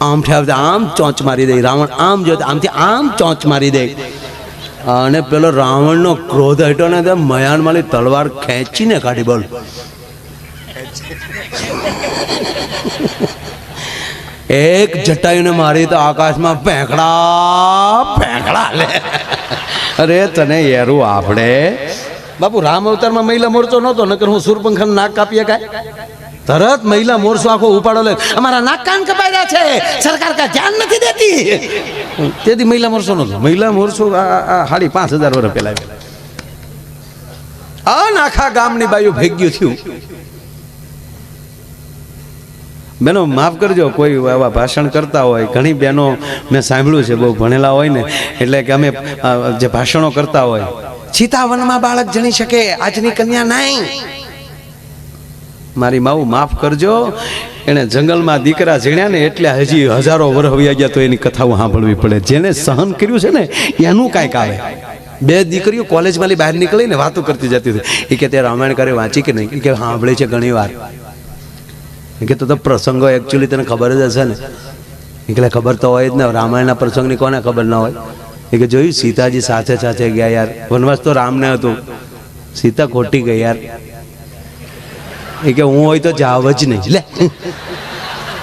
આમથી આવતા આમ ચોંચ મારી દે. રાવણ આમ જોતા આમથી આમ ચોંચ મારી દે. અને પેલો રાવણનો ક્રોધ હટ્યો ને તો મયાનમાલી તલવાર ખેંચીને કાઢી. બોલ, એક જટાયુને મારી તો આકાશમાં ફેંકડા ફેંકડા લે. અરે તને યારું આપણે બાપુ રામ અવતારમાં મહિલા મોરચો નહોતો, નકર હું સુરપંખાનું નાક કાપીએ કાંઈ. તરત મહિલા મોરચો આખો ઉપાડો લે, અમારા નાક કાન કપાઈ રહ્યા છે, સરકાર કા ધ્યાન નથી દેતી. તેથી મહિલા મોરચો નહોતો. મહિલા મોરચો 5,500 વર્ષ પહેલા આખા ગામની બાયું ભેગ્યું થયું. બહેનો માફ કરજો, કોઈ આવા ભાષણ કરતા હોય, ઘણી બહેનો મેં સાંભળ્યું છે બહુ ભણેલા હોય ને, એટલે કે અમે જે ભાષણો કરતા હોય, સીતાવનમાં બાળક જણી શકે, આજની કન્યા નહીં. મારી માવું માફ કરજો, એને જંગલમાં દીકરા જીણ્યા ને એટલે હજી હજારો વર્ષ વયા ગયા તો એની કથાઓ સાંભળવી પડે. જેને સહન કર્યું છે ને એનું કાંઈક આવે. 2 દીકરીઓ કોલેજમાંથી બહાર નીકળીને વાતો કરતી જતી હતી. એ કે તે રામાયણ કરે વાંચી કે નહીં? કે સાંભળે છે ઘણી વાર. કે તો પ્રસંગો એકચ્યુઅલી તને ખબર જ હશે ને? એટલે ખબર તો હોય જ ને, રામાયણના પ્રસંગની કોને ખબર ના હોય? એ કે જોયું સીતાજી સાથે સાથે ગયા યાર. વનવાસ તો રામને હતું, સીતા ખોટી ગઈ યાર. એ કે હું હોય તો જાવ જ નહીં લે,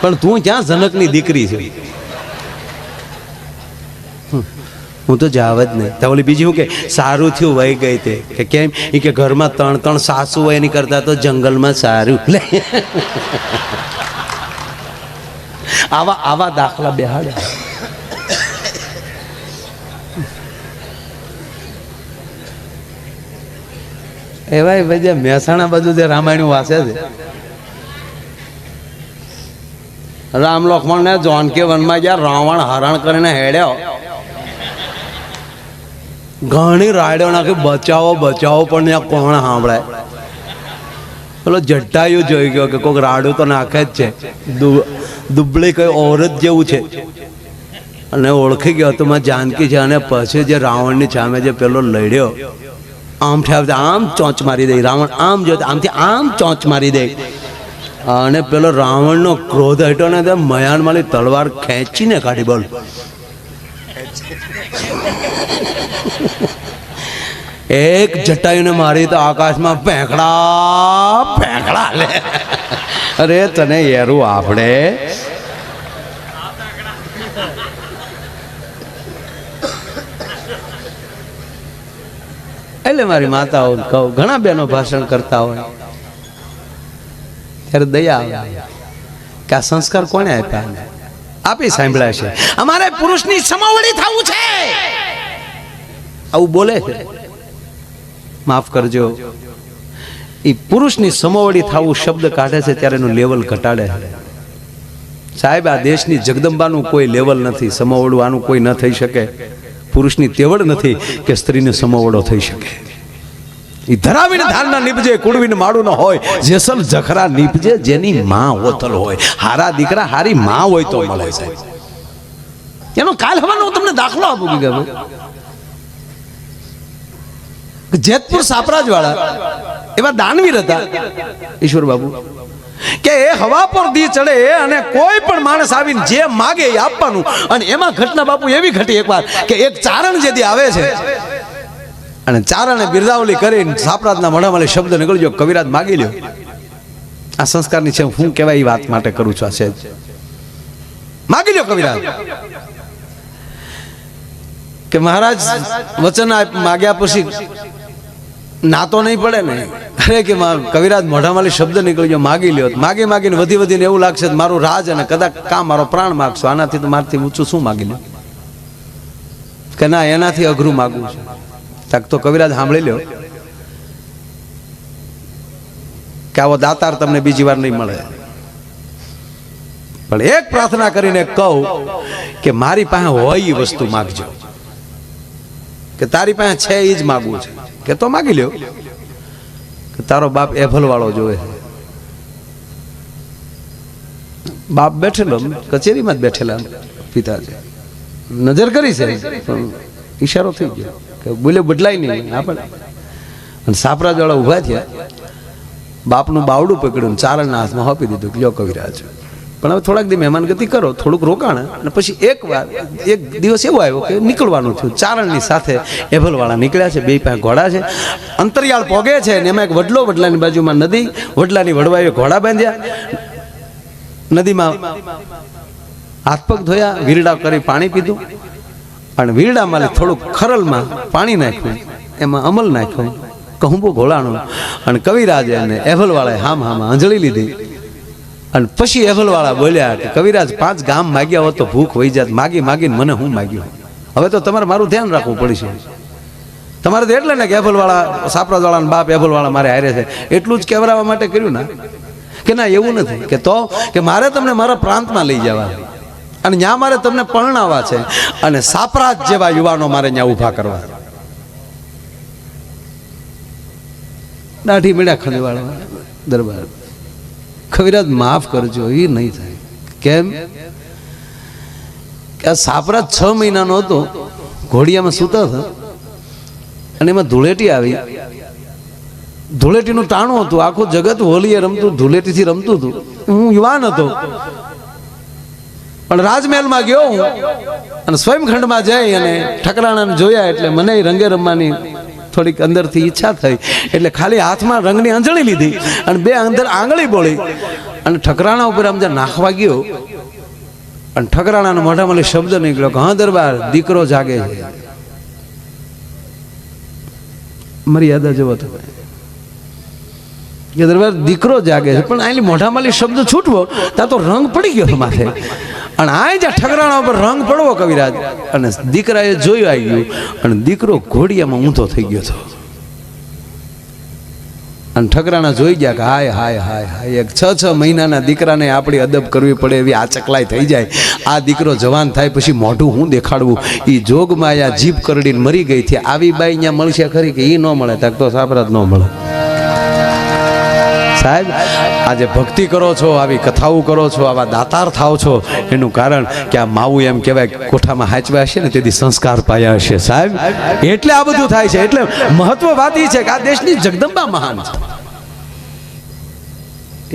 પણ તું ક્યાં જનકની દીકરી છે, હું તો જાવ જ નહીં. તો ઓલી બીજી હું કે સારું થયું વહી ગઈ તે. કે કેમ? એ કે ઘરમાં 3 સાસુ હોય એની કરતા તો જંગલમાં સારું. લે આવા દાખલા બેહાડે. એવાય ભાઈ મહેસાણા બાજુ જે રામાયણ વાંચે છે, રામ લક્ષ્મણ ને જાનકી વનમાં જ્યાં રાવણ હરણ કરીને હેડ્યો, ઘણી રાયડો નાખી બચાવો બચાવો, પણ ત્યાં કોણ સાંભળાય? પેલો જટાયું જોઈ ગયો કે કોઈક રાડું તો નાખે જ છે, દુબળી કઈ ઓરત જેવું છે, અને ઓળખી ગયો તો માં જાનકી છે. અને પછી જે રાવણની સામે જે પેલો લડ્યો, આમથી આવતા આમ ચોંચ મારી દે. રાવણ આમ જોતા આમથી આમ ચોંચ મારી દે. અને પેલો રાવણનો ક્રોધ હટ્યો ને તો મયાનમાલી તલવાર ખેંચીને કાઢી. બોલ, એક જટાયુને મારી તો આકાશમાં ફેંકડા ફેંકડા લે. અરે તને યારું આપણે એટલે મારી માતાઓ કહું, ઘણા બહેનો ભાષણ કરતા હોય ત્યારે દયા આવે કે આ સંસ્કાર કોને આપ્યા? આપી સાંભળ્યા છે. અમારે પુરુષની સમોવડી થવું છે, આવું બોલે છે. માફ કરજો, એ પુરુષની સમોવડી થવું શબ્દ કાઢે છે ત્યારે એનું લેવલ ઘટાડે છે. સાહેબ, આ દેશની જગદંબાનું કોઈ લેવલ નથી, સમોવડવાનું કોઈ ન થઈ શકે. પુરુષની તેવડ નથી કે સ્ત્રીને સમોવડો થઈ શકે. એ ધરાવીને ધારના નીપજે, કુડવીને માળું ન હોય, જેસલ જખરા નીપજે, જેની માં ઓતલ હોય. હારા દીકરા હારી માં હોય તો મળે છે. એનો કાલ હવાનો હું તમને દાખલો આપું કે જેતપુર સાપરાજ વાળા એવા દાનવીર હતા ઈશ્વર બાબુ, કે એ હવા પર દી ચડે અને કોઈ પણ માણસ આવીને જે માગે એ આપવાનું. અને એમાં ઘટના બાપુ એવી ઘટી એકવાર કે એક ચારણ જેથી આવે છે અને ચારણે બિરદાવલી કરીને સાપરાજના મોઢામાં શબ્દ નીકળ્યો, કવિરાજ માગી લ્યો. આ સંસ્કારની છે, હું કહેવાય એ વાત માટે કરું છું. આ છે માગી લ્યો કવિરાજ. કે મહારાજ વચન માગ્યા પછી ના તો નહીં પડે ને? અરે કે કવિરાજ મોઢામાં શબ્દ નીકળ્યો, માગી લ્યો. માગી માગીને વધીને એવું લાગશે મારું રાજ અને કદાચ કામ મારો પ્રાણ માગશો, આનાથી તો મારથી ઊંચું શું માગી લ્યો? કે ના, એનાથી અઘરું માગવું છે. તક તો કવિરાજ સાંભળી લ્યો કે આવો દાતાર તમને બીજી વાર નહીં મળે. પણ એક પ્રાર્થના કરીને કહું કે મારી પાસે હોય એ વસ્તુ માગજો, કે તારી પાસે છે એ જ માગવું છે. કે તો માગી લ્યો. કે તારો બાપ એભલ વાળો જોવે. બાપ બેઠેલો કચેરીમાં જ બેઠેલા પિતાજી નજર કરી છે, પણ ઈશારો થઈ ગયો કે બોલે બદલાય નહીં આપણે. અને સાપરાજ વાળા ઉભા થયા, બાપનું બાવડું પકડ્યું, ચારણના હાથમાં આપી દીધું. લ્યો કવિરાજ, પણ હવે થોડાક દી મહેમાનગતિ કરો, થોડુંક રોકાણ, અને પછી એક દિવસ એવો આવ્યો કે નીકળવાનું થયું. ચારણની સાથે એભલવાળા નીકળ્યા છે, બે પાસે ઘોડા છે, અંતરિયાળ પોગે છે, ને એમાં એક વડલો, વડલાની બાજુમાં નદી, વડલાની વડવાએ ઘોડા બાંધ્યા, નદીમાં હાથ પગ ધોયા, વીરડા કરી પાણી પીધું, અને વીરડામાં થોડુંક ખરલમાં પાણી નાખ્યું, એમાં અમલ નાખ્યો, કહુંબો ઘોળાણું, અને કવિરાજે અને એભલવાળાએ હામાં આંજળી લીધી. અને પછી એભલવાળા બોલ્યા કે કવિરાજ 5 ગામ માગ્યા હોત તો ભૂખ વહી જાત, માગી માગીને મને હું માગ્યું, હવે તો તમારે મારું ધ્યાન રાખવું પડશે. તમારે તો એટલે ને કે એભલવાળા, સાપરાજવાળાના બાપ એભલવાળા મારે હારે છે, એટલું જ કહેવરાવવા માટે કર્યું ને, કે ના એવું નથી, કે તો કે મારે તમને મારા પ્રાંતમાં લઈ જવા, અને ત્યાં મારે તમને પરણાવવા છે, અને સાપરાજ જેવા યુવાનો મારે ત્યાં ઊભા કરવા. દાઢી મીડા ખંજવાળા દરબાર, કવિરાજ માફ કરજો, એ નહીં થાય. કેમ કે આ સાપરાજ 6 મહિનાનો હતો, ઘોડિયામાં સૂતા હતા, અને એમાં ધૂળેટી આવી, ધૂળેટીનું ટાણું હતું, આખું જગત હોલીએ રમતું, ધૂળેટીથી રમતું હતું. હું યુવાન હતો, પણ રાજમહેલમાં ગયો હું, અને સ્વયંખંડમાં જઈ અને ઠકરાણાને જોયા, એટલે મને રંગે રમવાની થોડીક અંદરથી ઈચ્છા થઈ, એટલે ખાલી હાથમાં રંગની આંજળી લીધી, અને 2 અંદર આંગળી બોળી, અને ઠકરાણા ઉપર આમ જ્યાં નાખવા ગયો, અને ઠકરાણાના મોઢામાં શબ્દ નીકળ્યો કે હા દરબાર, દીકરો જાગે છે. મર્યાદા જવો તમે કે દરબાર દીકરો જાગે છે, પણ આની મોઢામાં શબ્દ છૂટવો ત્યાં તો રંગ પડી ગયો માથે, અને આ જ્યાં ઠકરાણા ઉપર રંગ પડવો કવિરાજ, અને દીકરાએ જોયું આવી ગયું, અને દીકરો ઘોડિયામાં ઊંધો થઈ ગયો હતો. અને ઠકરાણા જોઈ ગયા કે હાય હાય હાય હાય, એક 6 મહિનાના દીકરાને આપણી અદબ કરવી પડે એવી આ ચકલાઈ થઈ જાય. આ દીકરો જવાન થાય પછી મોઢું હું દેખાડવું, એ જોગમાં આ જીભ કરડીને મરી ગઈ છે, આવી બાઈ ત્યાં મળશે ખરી કે એ ન મળે, તક તો સાપરાજ ન મળે. સાહેબ, આજે ભક્તિ કરો છો, આવી કથાઓ કરો છો, આવા દાતાર થાવ છો, એનું કારણ કે આ માવું એમ કહેવાય કોઠામાં હાચવા હશે ને તેથી સંસ્કાર પાયા હશે. સાહેબ, એટલે આ બધું થાય છે. એટલે મહત્વ વાત એ છે કે આ દેશની જગદંબા મહાન છે.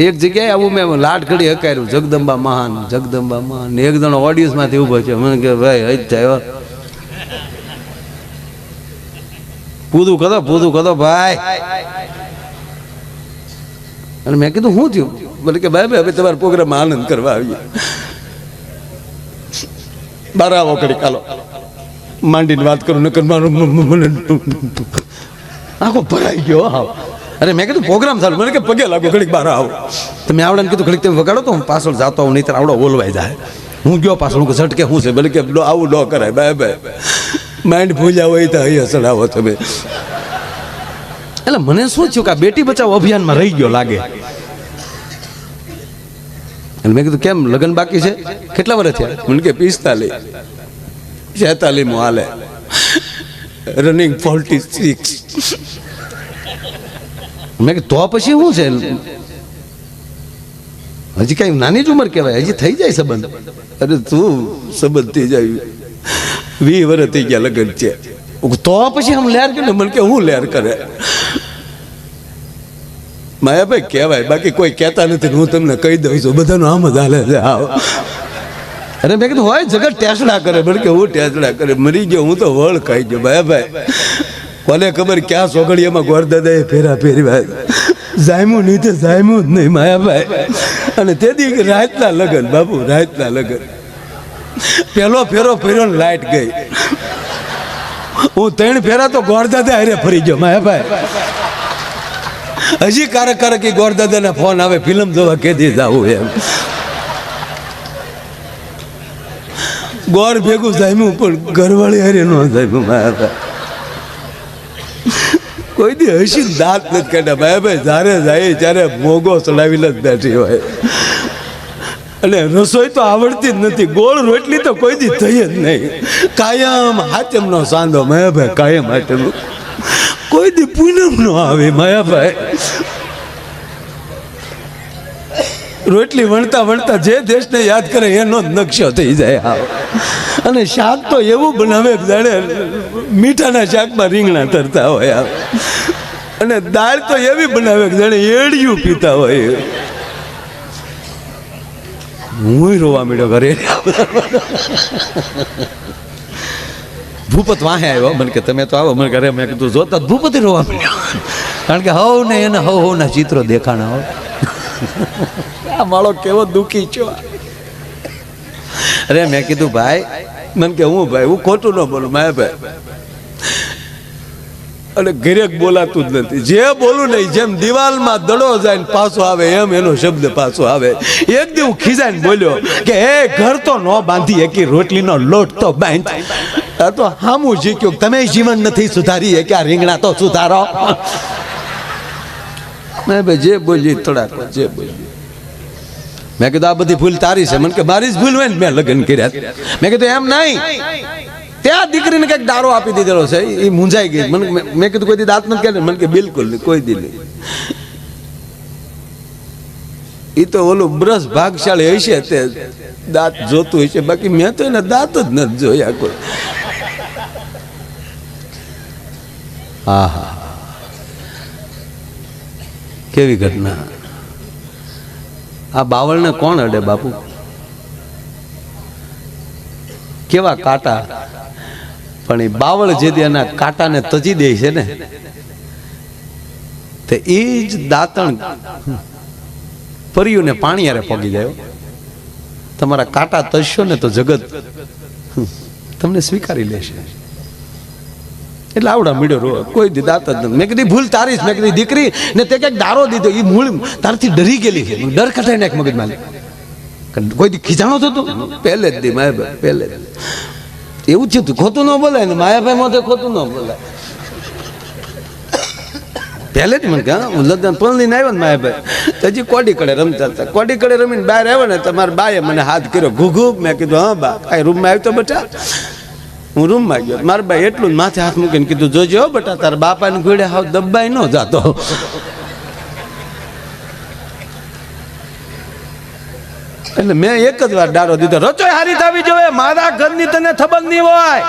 એક જગ્યાએ આવું મેં લાટ ઘડી હકાર્યું, જગદંબા મહાન, જગદંબા મહાન. એક જણો ઓડિયન્સમાંથી ઊભો છે, મને કે ભાઈ હજ થાય, પૂરું કરો ભાઈ. અને મેં કીધું શું થયું? બોલે કે ભાઈ હવે તમારા પ્રોગ્રામમાં આનંદ કરવા આવીએ, બાર આવો ઘડી કાલો માંડીને વાત કરું, નકર મારું મને આખો ભરાઈ ગયો. આવો. અરે મેં કીધું પ્રોગ્રામ ચાલુ, મને કે પગે લાગો, ઘડીક બહાર આવો. તમે આવડે કીધું ઘડીક તમે વગાડો તો હું પાછળ જાતો હોઉં, નહીં આવડો ઓલવાઈ જાય. હું ગયો પાછળ, હું ઝટકે શું છે, બોલે કે આવું ન કરાય ભાઈ, માઇન્ડ ભૂલ્યા હોય તો અહીંયા ચડાવો તમે. એટલે મને શું થયું કે આ બેટી બચાવો અભિયાનમાં રહી ગયો લાગે. એટલે મેં કીધું કેમ લગ્ન બાકી છે? કેટલા વર્ષ થયા? મને કે 46 હાલે, રનિંગ 46. મેં કીધું તો પછી શું છે? હજી કઈ નાની જ ઉંમર કહેવાય, હજી થઈ જાય સંબંધ. અરે તું સંબંધ થઈ જાય, 20 વર્ષ થઈ ગયા લગ્ન છે, તો પછી આમ લેર કરે. મને કે હું લેર કરે? માયાભાઈ કહેવાય, બાકી કોઈ કહેતા નથી. હું તમને કહી દઉં છું, બધાનું આમ જ હાલે છે. અરે મેં કીધું હોય જગત ટેસડા કરે. મને કે હું ટેસડા કરે? મરી ગયો હું તો વળ ખાઈ ગયો. માયાભાઈ કોને ખબર ક્યાં સોગડિયામાં ગોરદાદાએ ફેરા ફેરવા, જાયમું નહીં તો જાયમું જ નહીં માયાભાઈ. અને તેથી રાતના લગન, બાપુ રાતના લગન, પેલો ફેરો ફેર્યો ને લાઈટ ગઈ. હું 3 ફેરા તો ગોરદાદા હારે ફરી ગયો માયાભાઈ. હજી કારક ગોરદાદાના ફોન આવે, ફિલ્મ જોવા કેદી જાવું એમ. ગોર ભેગું જામ્યું પણ ઘરવાળી હારે ન જામ્યું માયાભાઈ. કોઈ દી હસી દાંત નથી કાઢ્યા માયાભાઈ. જ્યારે જાય ત્યારે મોગો ચડાવીને જ બેઠી હોય. અને રસોઈ તો આવડતી જ નથી, ગોળ રોટલી તો કોઈ દી થઈ જ નહીં. કાયમ હાચમનો સાંધો માયાભાઈ, કાયમ હાચમ. કોઈ દી પૂનમ નો આવે માયાભાઈ. રોટલી વણતા વણતા જે દેશને યાદ કરે એનો જ નકશો થઈ જાય. અને શાક તો એવું બનાવે જાણે મીઠાના શાકમાં રીંગણા તરતા હોય. અને દાળ તો એવી બનાવે જાણે એડિયું પીતા હોય. હું રોવા મળ્યો ઘરે. ભૂપત વાહે આવ્યો, મને કે તમે તો આવો. મને ઘરે મેં કીધું જોતા ભૂપતિ રોવા મળ્યો, કારણ કે હવ ને એને હવના ચિત્રો દેખાણા હોય. આ માળો કેવો દુઃખી છો. અરે મેં કીધું ભાઈ, મને કે હું ભાઈ હું ખોટું ન બોલું માયા ભાઈ, અને ઘરે બોલાતું જ નથી. જે બોલું નહીં, જેમ દિવાલમાં દડો જાય ને પાછો આવે એમ એનો શબ્દ પાછો આવે. એક દી હું ખીજાઈને બોલ્યો કે એ ઘર તો ન બાંધી એકી રોટલીનો લોટ તો બાંધ. આ તો હામું શીખ્યું, તમે જીવન નથી સુધારી કે આ રીંગણા તો સુધારો. મેં ભાઈ જે બોલી થોડાક જે બોલી. મેં કીધું આ બધી ભૂલ તારી છે. મને કે મારી જ ભૂલ હોય ને મેં લગ્ન કર્યા. મેં કીધું એમ નહીં, ત્યાં દીકરીને કંઈક દારો આપી દીધેલો છે, એ મૂંઝાઈ ગઈ. મને મેં કીધું કોઈ દી દાંત નથી કરે. મને કે બિલકુલ નહીં, કોઈ દી નહીં. એ તો ઓલું બ્રશ ભાગશાળી હશે, તે દાંત જોતું હશે, બાકી મેં તો એને દાંત જ નથી જોયા કોઈ. હા હા, કેવી ઘટના. આ બાવળને કોણ અડે બાપુ? કેવા કાંટા. પણ એ બાવળ જે એના કાંટાને તજી દે છે ને, તે એ જ દાંતણ પર્યુંને પાણી હારે પોગી જાય. તમારા કાંટા તજશો ને તો જગત તમને સ્વીકારી લેશે. એટલે આવડા મીડો રો, કોઈ દી દાંત જ નથી. મેં કીધી ભૂલ તારી જ. મેં કીધી દીકરી ને તે કંઈક દારો દીધો, એ મૂળ તારથી ડરી ગયેલી છે. ડર કઢાઈ નાખ મગજમાં. કોઈ દી ખીજાણો થતો પહેલે જ દી માયાભાઈ, પહેલે જ એવું થયું હતું. ખોટું ન બોલાય ને માયાભાઈ મોઢે ખોટું ન બોલાય. પહેલે જ મને કે હું લગ્ન પલળીને આવ્યો ને માયાભાઈ, હજી કોડી કડે રમતા હતા. કોડી કડે રમીને બહાર આવ્યો ને, તમારા બાએ મને હાથ કર્યો ઘૂઘુ. મેં કીધું હા બા. કાંઈ રૂમમાં આવ્યો તો બેટા? હું રૂમમાં ગયો. મારા બાઈ એટલું જ માથે હાથ મૂકીને કીધું જોજો બેટા, તારા બાપાને ઘોડે હાવ દબાઈ ન જાતો. એટલે મેં એક જ વાર ડારો દીધો, રચોઈ હારી થવી જોઈએ. મારા ઘરની તને ખબર નહીં હોય,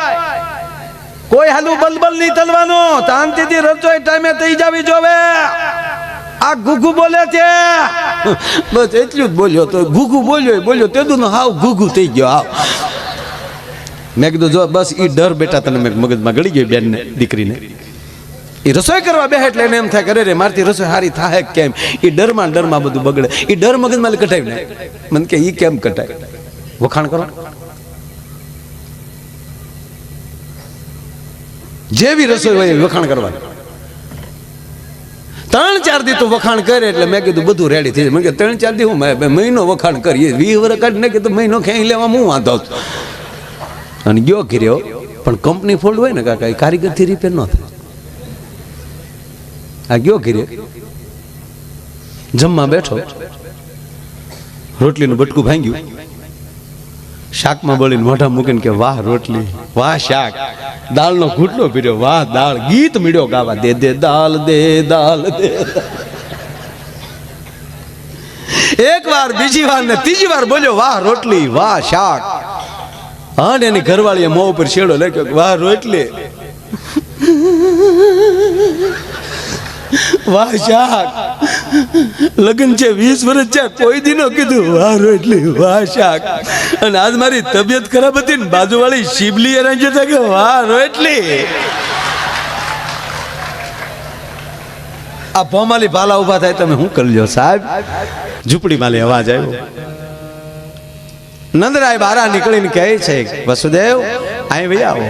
કોઈ હાલું બલબલ નહીં તલવાનું. શાંતિથી રચોઈ ટાઈમે થઈ જવી જોવે. આ ઘૂઘુ બોલે છે બસ એટલું જ બોલ્યો તો. ઘૂઘુ બોલ્યો તેદું હાવ ઘૂઘુ થઈ ગયો હાવ. મેં કીધું જો બસ એ ડર બેટા તને મેં મગજમાં ગળી ગઈ. બેનને દીકરીને એ રસોઈ કરવા બેહે એટલે એને એમ થાય કરે રે મારથી રસોઈ સારી થાય કેમ. એ ડરમાં બધું બગડે. એ ડર મગજમાં કટાવી ને. મને કે એ કેમ કટાય? વખાણ કરો. જેવી રસોઈ હોય વખાણ કરવાનું. 3-4 દી તું વખાણ કરે એટલે મેં કીધું બધું રેડી થઈ જાય. મેં કે 3-4 દી હું મહિનો વખાણ કરીએ 20 વર્ષ કાઢી ને કીધું મહિનો ખેંચી લેવા હું વાંધો. અને ગયો કર્યો, પણ કંપની ફોલ્ડ હોય ને કાકા, એ કારીગરથી રિપેર ન થાય. આ ગયો કર્યો, જમવા બેઠો, રોટલીનું બટકું ભાંગ્યું, શાકમાં બળીને મોઢા મૂકીને કે વાહ રોટલી, વાહ શાક. દાળનો ઘૂંટલો પીર્યો, વાહ દાળ. ગીત મીડ્યો ગાવા, દે દે દાલ દે દાલ દે. એક વાર, બીજી વાર ને ત્રીજી વાર બોલ્યો વાહ રોટલી, વાહ શાક. હા, એની ઘરવાળીએ મોં ઉપર છેડો લખ્યો વાહ રોટલી, વાહ શાક. લગ્ન છે 20 વર્ષ છે, કોઈ દી નો કીધું વાહ રોટલી, વાહ શાક. અને આજ મારી તબિયત ખરાબ હતી ને બાજુવાળી શિબલી એના જતા કે વાહ રોટલી. આ ભોમાલી ભાલા ઉભા થાય તમે શું કરી લ્યો સાહેબ? ઝૂંપડી માલી અવાજ આવ્યો. નંદરાય બહાર નીકળીને કહે છે વસુદેવ અહીં ભાઈ આવો.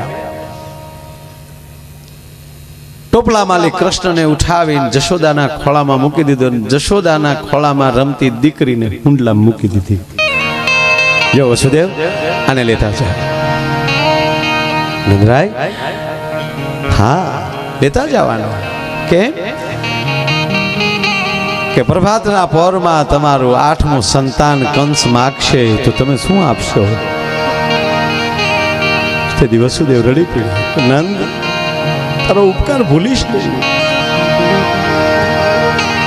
ટોપલા માલી કૃષ્ણને ઉઠાવીને જશોદાના ખોળામાં મૂકી દીધો. જશોદાના ખોળામાં રમતી દીકરીને કુંડલામાં મૂકી દીધી. જો વસુદેવ આને લેતા છે. નંદરાય હા લેતા જવાનો. કેમ કે પ્રભાતના પહોરમાં તમારું 8મું સંતાન કંસ માગશે તો તમે શું આપશો? તે દિવસ વસુદેવ રડી પડ્યો. નંદ તારો ઉપકાર ભૂલીશ નહીં.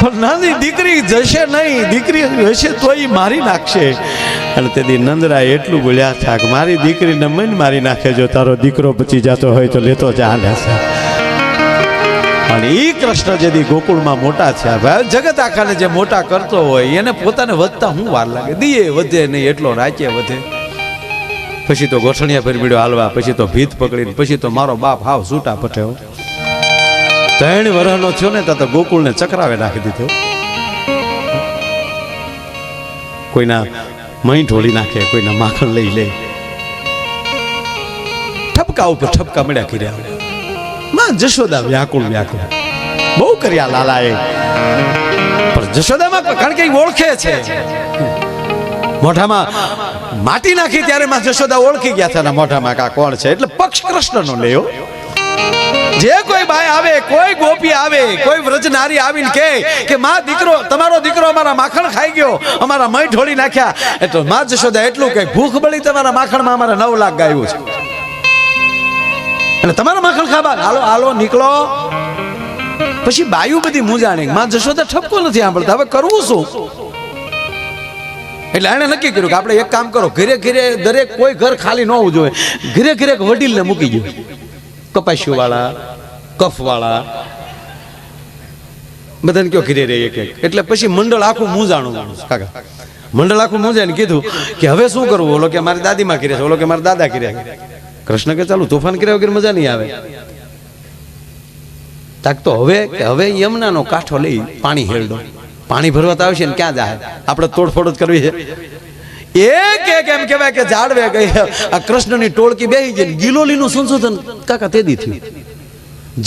પણ નાની દીકરી જશે નહીં, દીકરી હશે તોય મારી નાખશે. અને તેથી નંદરાય એટલું બોલ્યા હતા કે મારી દીકરીને મન મારી નાખે. જો તારો દીકરો બચી જતો હોય તો લેતો જા. અને ઈ કૃષ્ણ જેથી ગોકુળમાં મોટા થયા ભાઈ, જગત આખાને જે મોટા કરતો હોય એને પોતાને વધતા હું વાર લાગે, દીએ વધે નહીં એટલો રાચે વધે. પછી તો ગોઠણિયા ફેર બીડ્યો હાલવા, પછી તો ભીત પકડીને, પછી તો મારો બાપ હાવ છૂટા પઠ્યો. 3 વર્ષનો થયો ને તો ગોકુળને ચક્રાવે નાખી દીધો. કોઈના મહી ઢોળી નાખે, કોઈના માખણ લઈ લે, ઠપકા ઉપર ઠપકા મળ્યા કર્યા. માં જશોદા વ્યાકુળ વ્યાકુળ બહુ કર્યા લાલાએ, પણ જશોદામાં કારણ કે ઓળખે છે. મોઢામાં માટી નાખી ત્યારે માં જશોદા ઓળખી ગયા હતા મોઢામાં કા કોણ છે, એટલે પક્ષ કૃષ્ણનો લેયો. જે કોઈ બાઈ આવે, કોઈ ગોપી આવે, કોઈ વ્રજ નારી આવીને કે માં દીકરો, તમારો દીકરો અમારા માખણ ખાઈ ગયો, અમારા મય ઢોળી નાખ્યા, એટલે માં જશોદા એટલું કે ભૂખ બળી તમારા માખણમાં અમારે 9 લાખ ગાયું છે, એટલે તમારા માખણ ખાવા હાલો હાલો નીકળો. પછી બાયુ બધી મૂંઝાણી, માં જશોદા ઠપકો નથી સાંભળતા, હવે કરવું શું? એટલે એને નક્કી કર્યું કે આપણે એક કામ કરો, ઘરે ઘરે દરેક કોઈ ઘર ખાલી ન હોવું જોઈએ, ઘરે ઘરે વડીલને મૂકી ગયો, કપાસ્યુ વાળા, કફ વાળા બધાને કયો ઘરે રહે એક એક. એટલે પછી મંડળ આખું મૂંઝાણું કાકા, મંડળ આખું મૂંઝાઈને કીધું કે હવે શું કરવું? ઓલો કે મારી દાદીમાં કર્યા છે, ઓલો કે મારા દાદા કર્યા. કૃષ્ણ કે ચાલુ તોફાન કર્યા વગર મજા નહીં આવે. તાક તો હવે યમુનાનો કાંઠો લઈ પાણી હેલડો, પાણી ભરવા તો આવશે ને ક્યાં જાય, આપણે તોડફોડ જ કરવી છે. એક એક એમ કહેવાય કે જાડવે ગઈ આ કૃષ્ણની ટોળકી બેહી ગઈ. ગિલોલીનું સંશોધન કાકા તે દી થયું.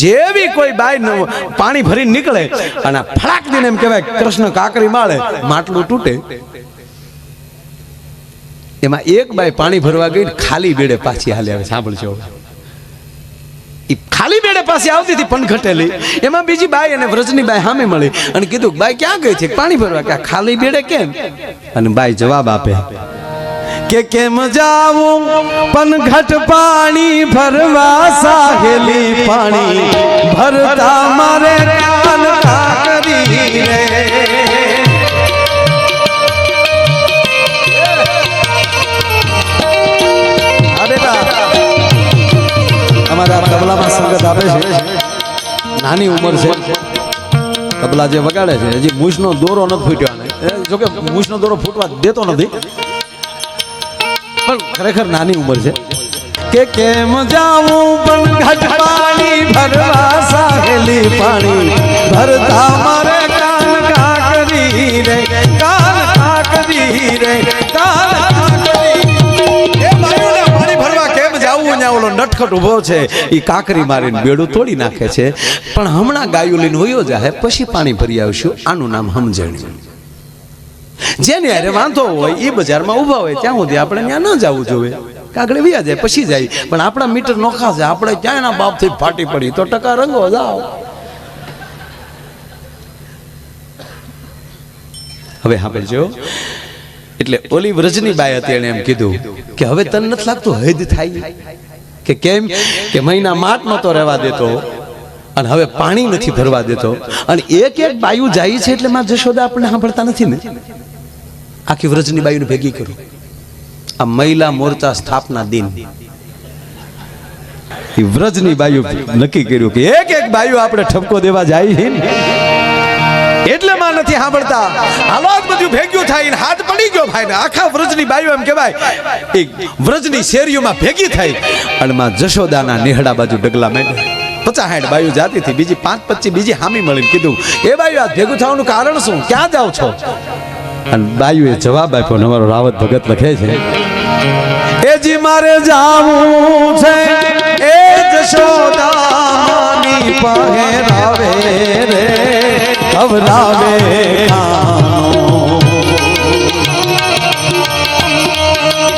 જેવી કોઈ બાઈ પાણી ભરીને નીકળે અને ફડાક દઈને એમ કહેવાય કૃષ્ણ કાકરી માળે, માટલું તૂટે. એમાં એક બાઈ પાણી ભરવા ગઈ, ખાલી બેડે પાછી હાલી આવે. સાંભળજો, ખાલી બેડે પાછી આવતી હતી પણ ઘટેલી. એમાં બીજી બાઈ અને વ્રજની બાઈ સામે મળી અને કીધું બાઈ ક્યાં ગઈ છે? પાણી ભરવા. કે ખાલી બેડે કેમ? અને બાઈ જવાબ આપે કે કેમ જાવું પણ ઘટ પાણી ભરવા, સાહેલી પાણી ભરતા મારે કાન કાકરી રે. અમારા તબલામાં સંગત આપે છે, નાની ઉંમર છે, તબલા જે વગાડે છે હજી મૂછનો દોરો નથી ફૂટ્યો. જોકે મૂછનો દોરો ફૂટવા દેતો નથી, પણ ખરેખર નાની ઉંમર છે. કે કેમ જાવું પણ ઘટ પાણી ભરવા, સાહેલી પાણી ભરતા મારે કાન કાકરી રે, કાન કાકરી રે, કાન કાકરી. એ બાયુને પાણી ભરવા કેમ જાવું? ત્યાં ઓલો નટખટ ઉભો છે, એ કાકરી મારીને બેડું તોડી નાખે છે. પણ હમણાં ગાયું લઈને વયો જાય, પછી પાણી ભરી આવશું. આનું નામ સમજણ. જેને અરે વાંધો હોય એ બજારમાં ઊભા હોય ત્યાં સુધી આપણે ત્યાં ન જવું જોઈએ, કાગડે વ્યા જાય પછી જાય. પણ આપણા મીટર નોખા છે, આપણે ક્યાં એના બાપથી ફાટી પડી તો ટકા રંગો જાઓ. હવે સાંભળજો, એટલે ઓલી વ્રજની બાઈ હતી, એને એમ કીધું કે હવે તને નથી લાગતું હદ થાય? કે કેમ? કે મહિના માટ નહોતો રહેવા દેતો અને હવે પાણી નથી ભરવા દેતો, અને એક એક બાયુ જાય છે. એટલે માં જશોદા આપણને સાંભળતા નથી ને. આખી વ્રજની બાયુને ભેગી કરું. આ મહિલા મોરચા સ્થાપના દિન, એ વ્રજની બાયુ નક્કી કર્યું કે એક એક બાયુ આપણે ઠપકો દેવા જાય છે એટલે માં નથી સાંભળતા. હાલો જ બધું ભેગ્યું થાય ને હાથ પડી ગયો ભાઈ ને. આખા વ્રજની બાયુ એમ કહેવાય એક વ્રજની શેરીઓમાં ભેગી થઈ અને માં જશોદાના નેહડા બાજુ ડગલા માંડ્યા. 50-60 બાયુ જાતી હતી, બીજી 5-25 બીજી હામી મળીને કીધું એ બાયુ આ ભેગું થવાનું કારણ શું? ક્યાં જાવ છો? અને બાયુએ જવાબ આપ્યો, અમારો રાવત ભગત લખે છે, એ જી મારે જાવું છે એ જશોદાની પહેરાવે રે, ખવડાવે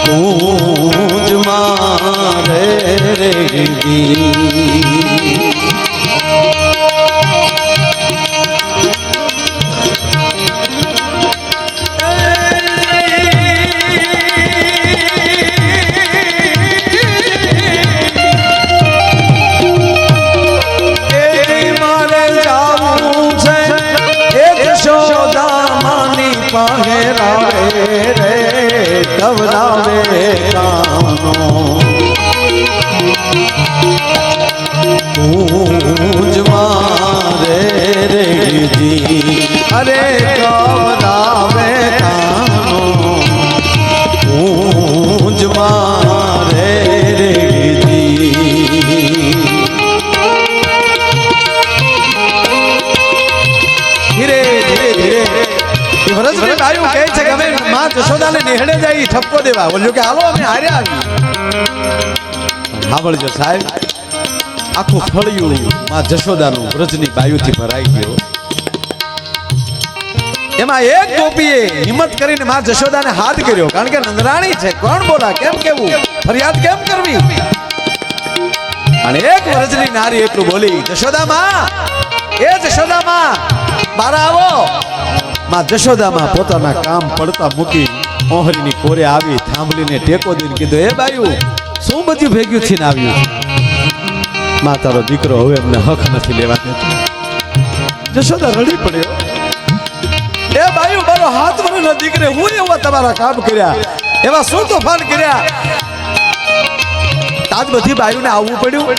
પૂજ મારે રે. ખવડાવે કાનો પૂજવા જી અરે કવરાવે કાનો ઊંજ મારે રે જી ધીરે ધીરે ધીરે વરસભાઈ બાયું કહે છે કે અમે માં જશોદાને નેહડે જાય ઠપકો દેવા બોલ્યો કે હાલો અમે હાર્યા આવી સાંભળજો સાહેબ આખું ફળિયું માં જશોદાનું વ્રજની બાયુથી ભરાઈ ગયો એમાં એક ગોપીએ હિંમત કરીને માં જશોદાને હાથ કર્યો કારણ કે નંદરાણી છે કોણ બોલા કેમ કેવું ફરિયાદ કેમ કરવી અને એક વ્રજની નારી એટલું બોલી જશોદા માં એ જશોદા માં બહાર આવો માં જશોદામાં પોતાના કામ પડતા મૂકી મોહરીની કોરે આવી થાંભલીને ટેકો દઈને કીધું એ બાયું શું બધું ભેગ્યું થઈને આવ્યું માં તારો દીકરો હવે અમને હક નથી લેવા દેતો જશોદા રડી પડ્યો એ બાયું મારો હાથ વરનો દીકરે હું એવા તમારા કામ કર્યા એવા શું તોફાન કર્યા તાજ બધી બાયુને આવવું પડ્યું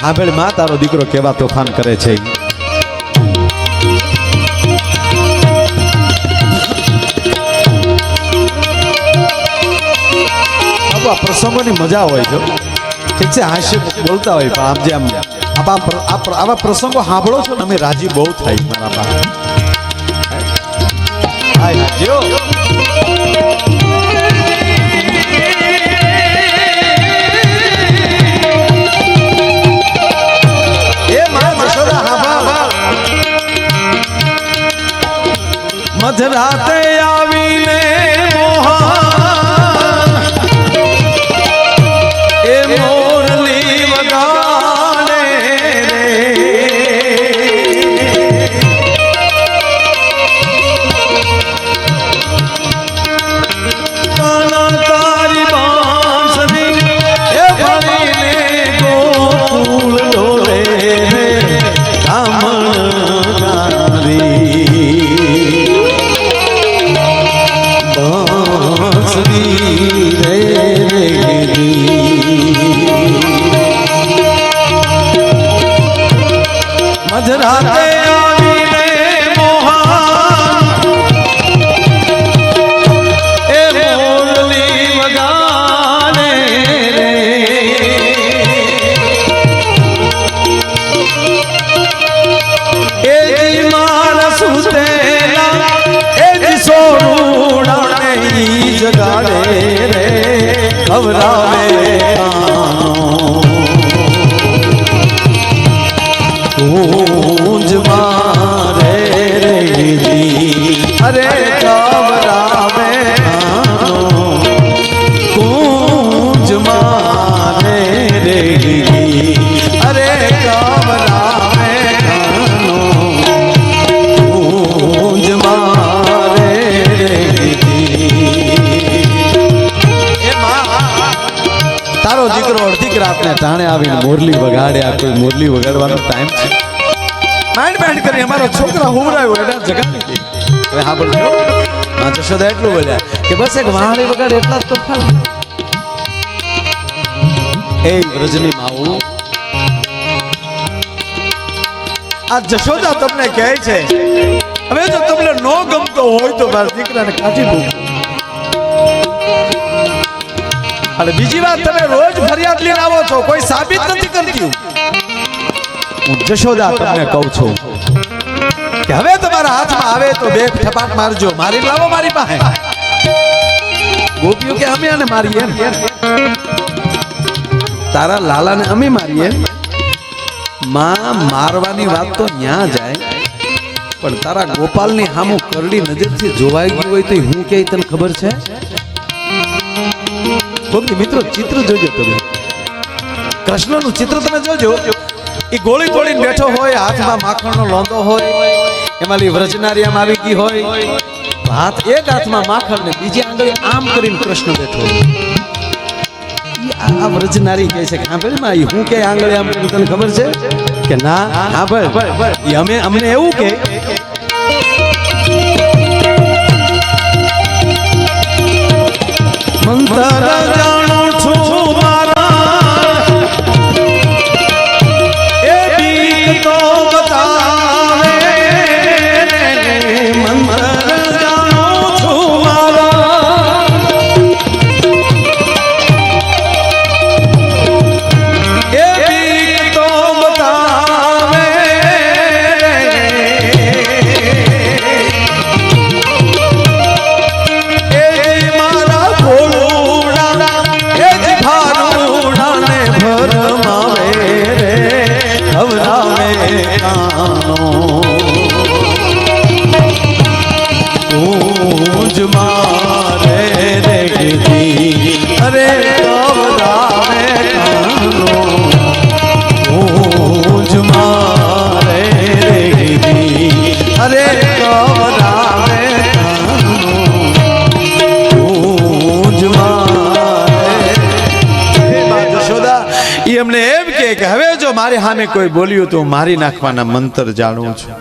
હા ભેળ માં તારો દીકરો કેવા તોફાન કરે છે આ પ્રસંગોની મજા હોય છે ઠીક છે હાસ્ય બોલતા હોય પણ આમ જે આવા પ્રસંગો સાંભળો છો ને અમે રાજી બહુ થાય મારા મધરાતે આવીને મોહન એ મોરલી વગાડે કાના તારી બાંસરી એ ભણીને ગોકુળ ઢોલે મધરાતે આવીને મોહન એ મોરલી વગાડે એ જી મારા સુતેલા એ જી સોરુડાને ઈ જગાડે રે ખવરાવે કુંજ મારે રે અરે ખવરાવે કુંજ મારે રે અરે ખવરાવે કુંજ મારે રે તારો દીકરો અડધી રાતને ટાણે આવીને મોરલી વગાડે આ કોઈ મોરલી વગાડવાનો ટાઈમ છે માઇન્ડ બેન્ડ કરી અમારો છોકરા હુમરાયો એટલે જગાડી દે હવે હા બોલજો માં જશોદા એટલું બોલ્યા કે બસ એક વાહણી વગાડે એટલા જ તો ફાલ એ રજની માઉ આ જશોદા તમને કહે છે હવે જો તમને નો ગમતો હોય તો મારા દીકરાને કાઢી દો અને બીજી વાત તમે રોજ ફરિયાદ લઈને આવો છો કોઈ સાબિત નથી કરતી હું જશોદા તમને કહું છું કે હવે તમારા હાથમાં આવે તો બે ઠપાટ મારજો મારી લાવો મારી પાસે ગોપીઓ કે અમે આને મારીએ તારા લાલાને અમે મારીએ માં મારવાની વાત તો ન્યા જાય પણ તારા ગોપાલની સામું કરડી નજરથી જોવાઈ ગયું હોય તો હું કે તને ખબર છે મિત્રો ચિત્ર જોજો તમે કૃષ્ણનું ચિત્ર તમે જોજો એ ગોળી તોડીને બેઠો હોય હાથમાં માખણનો લોંદો હોય એમાં વ્રજનારી આમ આવી ગઈ હોય હાથ એક હાથમાં માખણ ને બીજી આંગળી આમ કરીને કૃષ્ણ બેઠો આ વ્રજનારી કહે છે કે હા ભાઈ હું કે આંગળી આમ તને ખબર છે કે ના હા ભાઈ અમે અમને એવું કે મંતર જાણું છું મારા અરે કવરાવે કાનો ઊંજ મારે રેડી અરે કવરાવે કાનો ઊંજ મારે હે મા જશોદા ઈ એમને એમ કે હવે જો મારી સામે કોઈ બોલ્યું તો મારી નાખવાના મંત્ર જાણું છું